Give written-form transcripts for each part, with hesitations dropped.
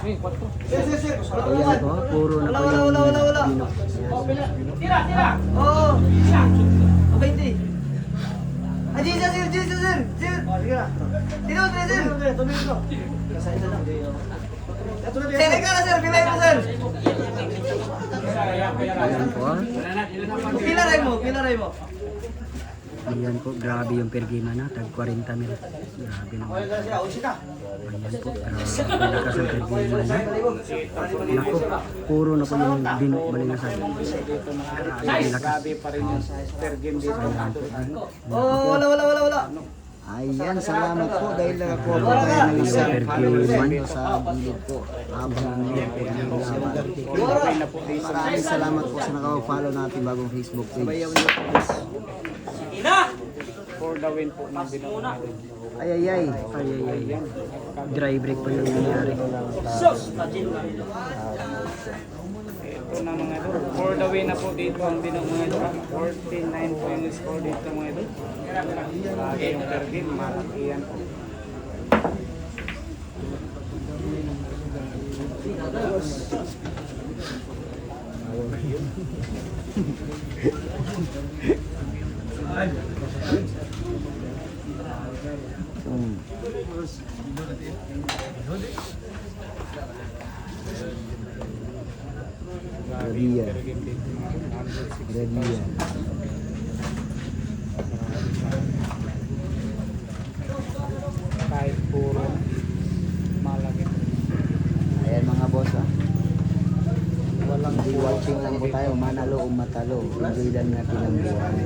Ayan po, puro na po yung bino. Tira! Oo! Tira! O 20. Ay, sir! Sir! Tino, sir! Sir, ikaw na, sir! Pilay mo, sir! Ayan po. Pilaray mo. Ayan po, grabe yung per game na, tag 40 mil. Grabe naman. Ayan po, grabe lakas ang per game na. Naku, puro na po yung balingasan. Grabe lakas. pa rin yung per game dito. Oh, wala. Ayan, salamat po dahil ako ng isang Perkiman. sa gilid po habang nanonood po ng laban. Maraming salamat po sa nakapag-follow natin bagong Facebook page. For the win po ng Binondo. Ay. Ay. Dry break pa yung nangyari. Ito na mga idol. For the win na po dito ang Binondo mga idol. 49 po yung score dito mga idol. Lagi yung per game, malaki yan po. Ready yan. Per game dito mga idol. Ready yan. Kahit puro malaki. Ayan mga boss ha. Walang watching lang po tayo, manalo o matalo. Enjoy lang natin ang buhay.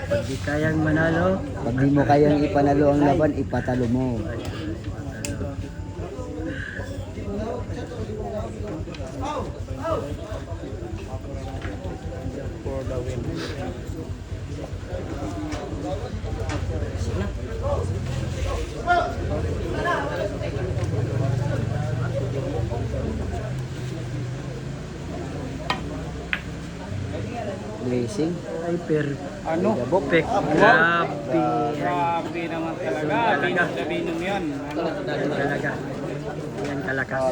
Pag di kayang manalo, Pag di mo kayang ipanalo ang laban, ipatalo mo. For the win. Blessing. ay per Ano? pek. Grabe. Grabe naman talaga. Binom yan. Ano? Talaga. Yan kalakas.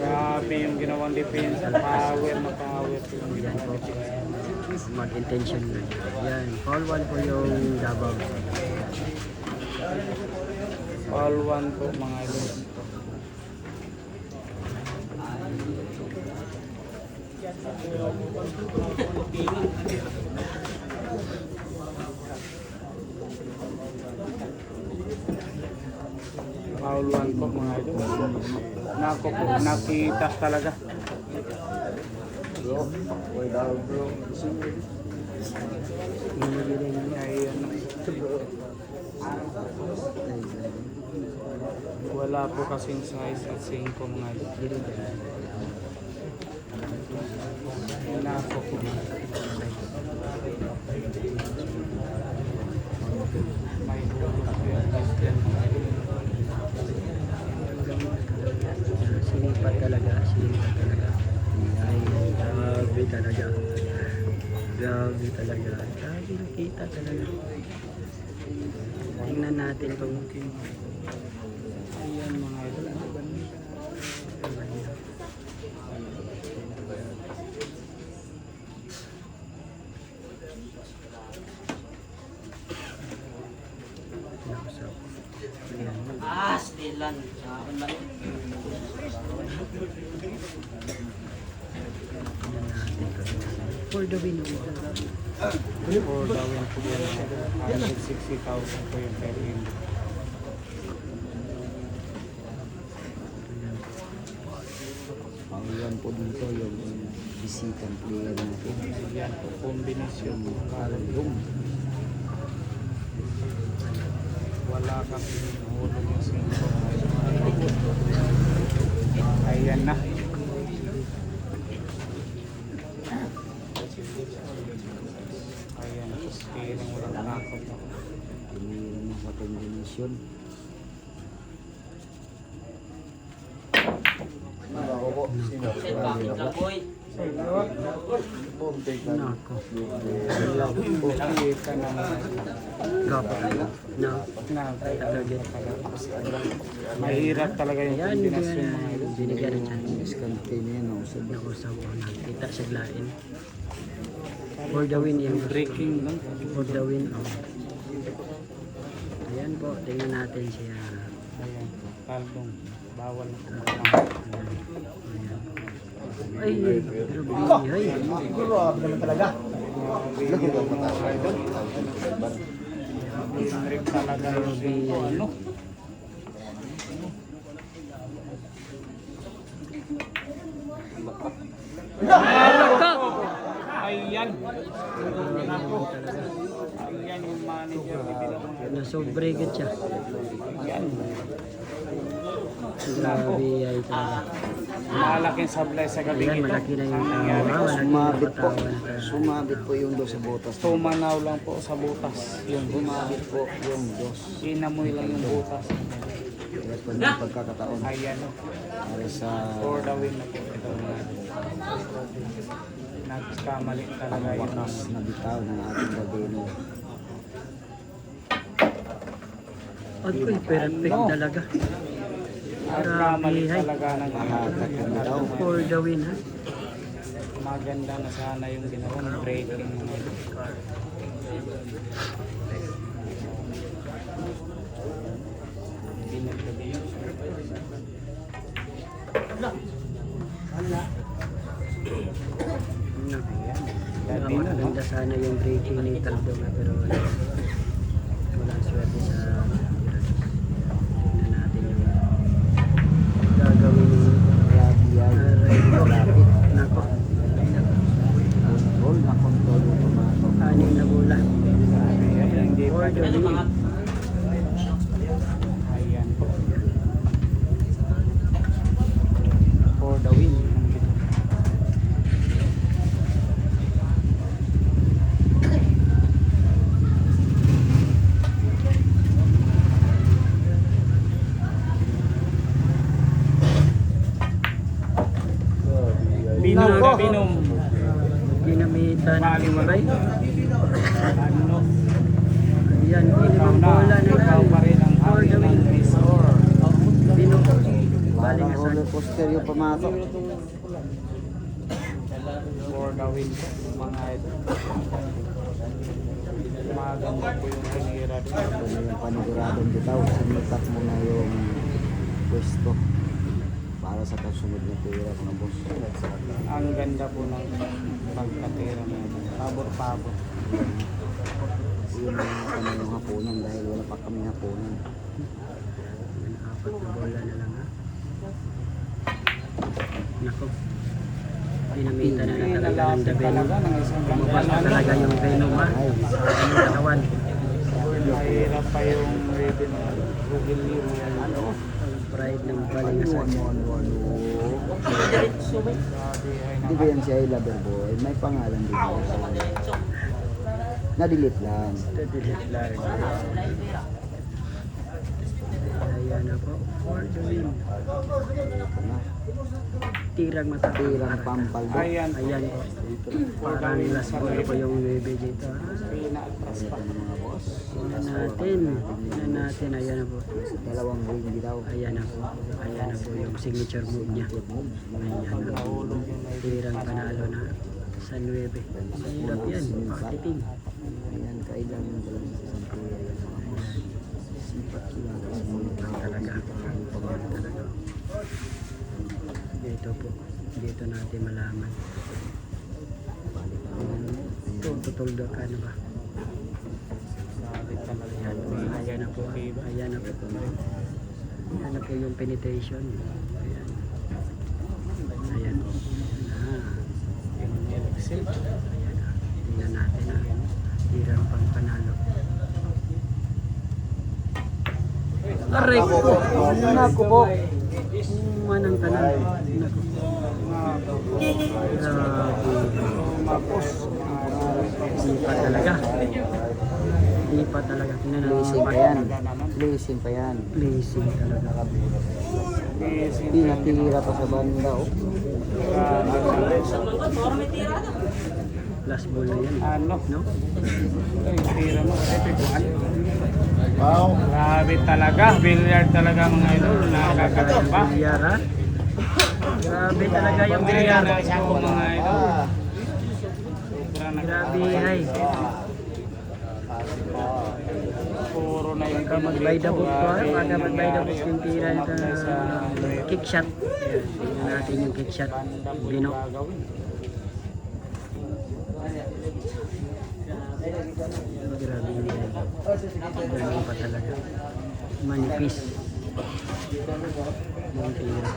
Grabe yung ginawang defense. Power na power. Yan po. Mag-intention na. Yan. Call 1 po yung Davao. All one po mga idol. All one po mga idol. Nako po, nakita talaga. Ayan. Wala po kasing size at 5 mga idol. Nako po. May hulog po yung guys dyan mga idol. Sinipat talaga. Ay, grabe talaga. Grabe talaga. Grabe nakita talaga. Tingnan natin kung Ayan mga idol. Stilan. for the win. For the win po yan. 160,000 po yung per game. Ang iwan po dito yung bisitang player natin. Yan po, kombinasyon po. Kalong. Wala kasi hulog yung 5. Ayan na. Ayan, steering walang takot. Tinira na sa kombinasyon. Nako. Kita na mga idol. Gapo tayo. No. Na, Target. mahirap talaga yung Ayan, kombinasyon mga idol. binigyan ng chance. Diskarte niya, no? Sabi. Nakusaw ko. Nakita siya glain. For the win yung Breaking lang. For the win. Oh. Ayan po. Tingnan natin siya. Ayan, kaldong. Bawal na po. Ay, grabe. Ay, Grabe naman talaga. Strict talaga yung ano. Ayan. Nako. Ayan yung manager. nasobregat siya. Ayan. Grabe ay talaga. Malaking sablay sa gabi Ayan, ito. malaki na yung Ang nangyari. tawa. Malaki na Sumabit po. yung katawan. Sumabit po yung dos sa butas. Tumanaw lang po sa butas. Yung Sumabit po yung dos. inamoy lang yung butas. Kaya po yung pagkakataon Ayan o. para sa For the win na po ito. Nagkamali talaga yun. wakas na bitaw ng ating Gabino. At uy, perfect talaga. Nagkamali Grabe, hay. talaga ng Hatak na bitaw. For the win, ha? maganda na sana yung ginawang breaking ng ito. Maganda sana yung breaking ni Cardona pero walang swerte sa tingnan natin yung gagawin ni Lapit. Nako, Control na control yung tomato. anim na bola. Hindi For pa the win. ayan po. For the win. Binom ka, binom. Ginamitan ng iwaray. Ano? Ayan, Ikaw ginamang na. bola na Ikaw pa rin ang For the aking win. score. Binom. Balik Parang na roller sa coaster yung pamato. For the win po, mga ito. Maganda po yung kanira din. Ito na yung paniguradong bitaw. Sinitak mo na yung pwesto para sa kasunod na pera ng boss. Ang ganda po ng pagkatira na ito. Pabor-pabor. Yung mga kami yung hapunan dahil wala pa kami hapunan. apat na bola na lang, ha? Nako. Dinamitan na talaga ng Nalapit The talaga Venom. ng isang Lumabas na ganda. talaga yung Venom, ha? Sa kanyang katawan. Mahirap pa yung ready na Rugilio. Ano? Ang pride ng balingasan. Grabe ay Hindi ba yan si I Lover Boy? May pangalan dito. Na-delete lang. Delete lang. Ayan na po. For the win. Ito na. Tirang mata. Tirang pampaldo. Ayan. Ayan po. Parang last ball po yung bebe dito, ha? Pinaatras pa. Ito na mga boss. Tingnan natin. Tingnan natin. Ayan na po. Dalawang ring bitaw. Ayan na po. Ayan na po yung signature move niya. Ayan na. Nahulog yung Tirang panalo na sa 9. Mahirap yan. Marketing. Ayan, kailangan ko lang sa isang pera yan mga boss. Sipat sila. Talaga. Talaga. Dito po. Dito natin malaman. Tutuldo ka na ba? Grabe talaga. Ayan po. Ayan na po. Ayan na po. Ayan na po yung penetration. Ayan. Ayan po. Excel. Ayan na. Tingnan natin na. Tirang pang panalo. Aray ko! Naku po! Manang tanan. Naku. Grabe. Mapos. Lipat talaga. Lipat talaga. Tingnan natin. Placing pa yan. Placing pa yan. Placing talaga. Hindi natira pa sa banda, oh. Last ball na yan. Ano? No? Ay, tira mo. Wow. Grabe talaga. Billiard talaga mga idol. Nakakagamba. Bilyar ha? Grabe talaga yung Bilyar bilyar. na po mga idol. Sobrang Grabe hay. puro na yung Pagka mag-by the book to ha? Pagka mag-by the book yung tira nito sa kick shot. Ayan, tingnan natin yung kick shot. Bino. Grabe yung bilyar. Grabe pa talaga. Manipis. Yung tira.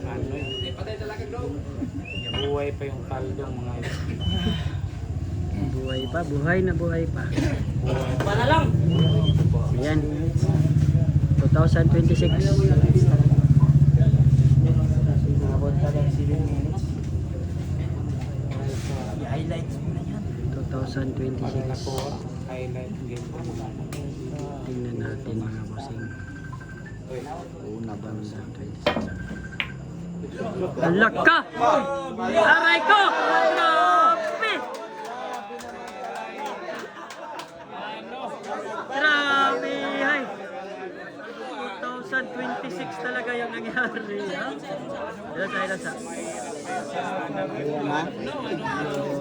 Ano yun? Buhay pa yung kaldong mga idol. Buhay pa, buhay na buhay pa. Para lang! Ayan. 2026. Abot pa lang 7 minutes. I-highlights mo na yan. 2026. Highlight game. Tingnan natin mga bossing. Una ba sa 2026. Alak ka! Aray ko! Grabe! Grabe! Hay! 2026 talaga yung nangyari. Ha? Ilan sa? Una?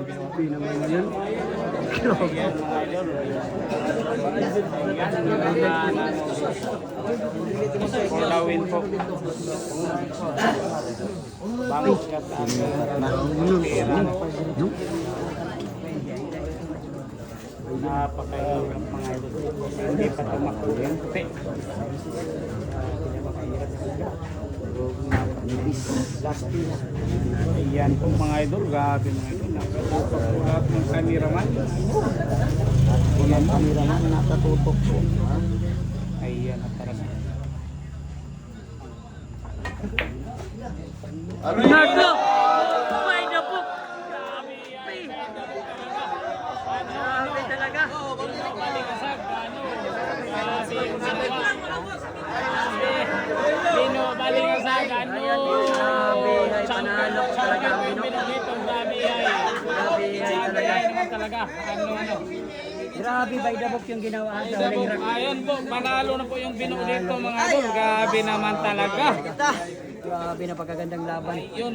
Grabe naman yun. Grabe. For the win po. Bangos ka No? napakahirap mga idol. Hindi pa tumakuryente. Last piece. Ayan po mga idol. Grabe mga idol. Nakatutok po lahat ng kameraman. Unang kameraman nakatutok po. Ha? Ayan na talaga. Nako! By the book! Grabe! Grabe talaga! Bino, balingasag, ano? Grabe! Ay, panalo talaga ang Bino. Grabe ay. Grabe ay talaga. Naman talaga. Ano? Grabe by the book yung ginawa sa huling round. Ayan po, panalo na po yung Bino dito mga idol. Grabe naman talaga. Grabe na pagkagandang laban. Yun.